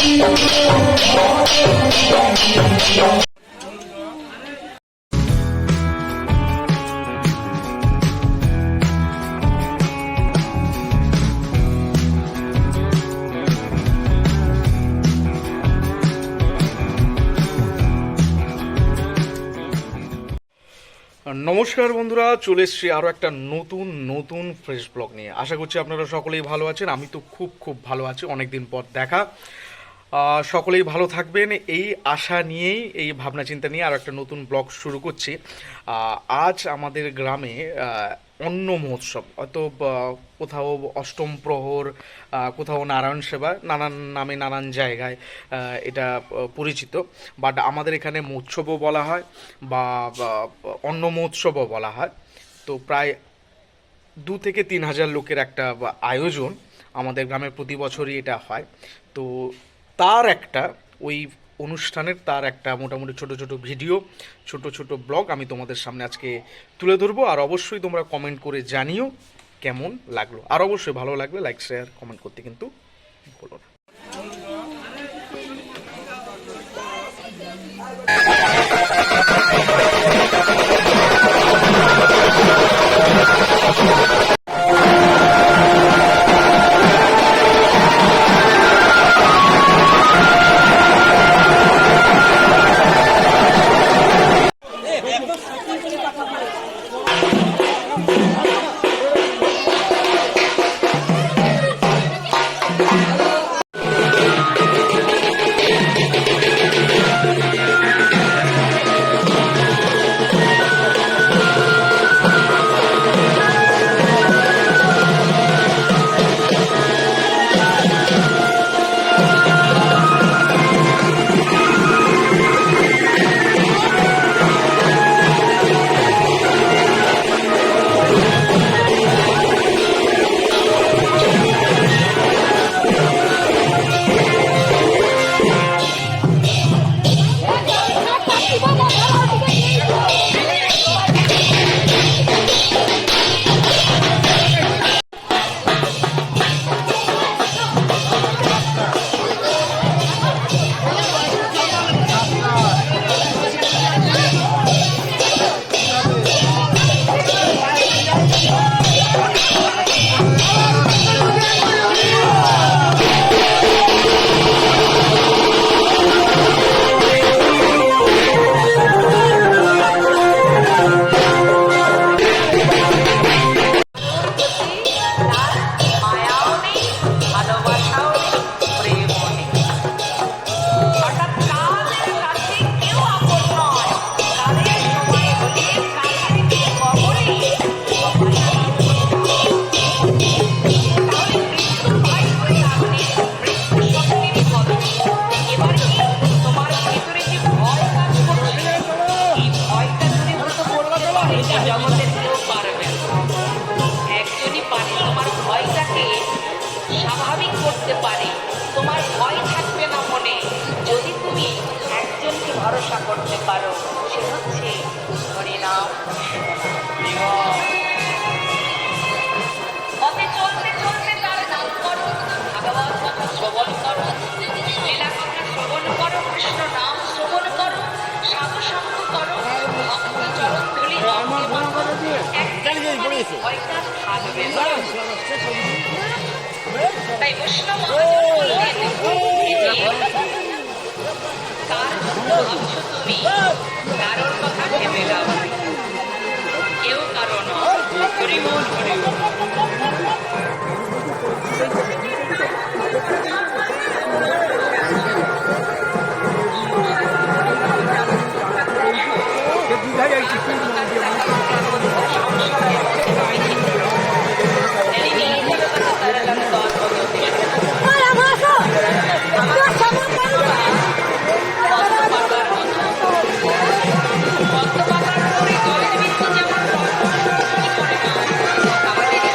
নমস্কার বন্ধুরা, চলে এসেছি আরও একটা নতুন ফ্রেশ ব্লগ নিয়ে। আশা করছি আপনারা সকলেই ভালো আছেন। আমি তো খুব ভালো আছি, অনেকদিন পর দেখা। সকলেই ভালো থাকবেন এই আশা নিয়েই, এই ভাবনা চিন্তা নিয়ে আরও একটা নতুন ব্লগ শুরু করছি। আজ আমাদের গ্রামে অন্ন মহোৎসব, হয়তো কোথাও অষ্টম প্রহর, কোথাও নারায়ণ সেবা, নানান নামে নানান জায়গায় এটা পরিচিত। বাট আমাদের এখানে মহোৎসবও বলা হয় বা অন্ন মহোৎসবও বলা হয়। তো প্রায় 2 থেকে 3 হাজার লোকের একটা আয়োজন আমাদের গ্রামে প্রতি বছরই এটা হয়। তো তার একটা ওই অনুষ্ঠানের তার একটা মোটামুটি ছোট ভিডিও, ছোট ব্লগ আমি তোমাদের সামনে আজকে তুলে ধরবো। আর অবশ্যই তোমরা কমেন্ট করে জানিও কেমন লাগলো। আর অবশ্যই ভালো লাগলে লাইক শেয়ার কমেন্ট করতে কিন্তু ভুলো না। স্বাভাবিক করতে পারে, তোমার ভয় থাকবে না মনে যদি তুমি একজনকে ভরসা করতে পারো, সে হচ্ছে হরিনাম। পথে চলতে তার নাম করো, ভাগবত কথা শ্রবণ করো, লীলা কথা শ্রবণ করো, কৃষ্ণ নাম শ্রবণ করো, সাধু সঙ্গ করো, ভক্ত চরণ ধুলি ভয়টা থাকবে না। তাই বৈষ্ণব মহাজন বললেন, কার জন্য ভাবছো তুমি, কারোর কথা ভেবে দাও, কেউ কারো নয়। হরিবোল হরিবোল। আমাদের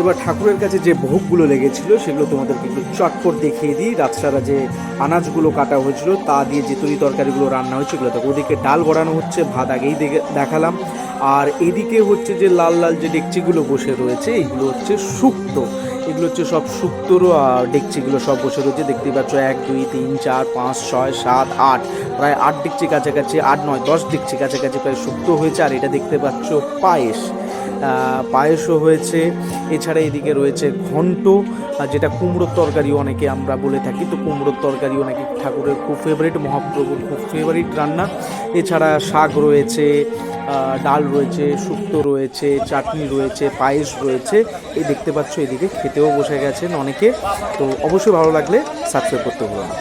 এবার ঠাকুরের কাছে যে ভোগগুলো লেগেছিল সেগুলো তোমাদেরকে একটু চটপট দেখিয়ে দিই। রাতসারা যে আনাজগুলো কাটা হয়েছিল তা দিয়ে যে তরি তরকারিগুলো রান্না হয়েছে এগুলো দেখো। ওদিকে ডাল গড়ানো হচ্ছে, ভাত আগেই দেখালাম। আর এদিকে হচ্ছে যে লাল লাল যে ডেকচিগুলো বসে রয়েছে এইগুলো হচ্ছে শুক্তো, এগুলো হচ্ছে সব শুক্তোর ডেকচিগুলো সব বসে রয়েছে। দেখতেই পাচ্ছ 1 2 3 4 5 6 7 8 প্রায় 8 ডেকচি কাছাকাছি, 8 9 10 ডেকচি কাছাকাছি প্রায় শুক্তো হয়েছে। আর এটা দেখতে পাচ্ছ পায়েসও হয়েছে। এছাড়া এদিকে রয়েছে ঘন্ট, যেটা কুমড়োর তরকারিও অনেকে আমরা বলে থাকি। তো কুমড়োর তরকারিও নাকি ঠাকুরের খুব ফেভারিট, মহাপ্রভুর খুব ফেভারিট রান্না। এছাড়া শাক রয়েছে, ডাল রয়েছে, শুক্তো রয়েছে, চাটনি রয়েছে, পায়েস রয়েছে। এই দেখতে পাচ্ছ এদিকে খেতেও বসে গেছেন অনেকে। তো অবশ্যই ভালো লাগলে সাবস্ক্রাইব করতে ভুলো না।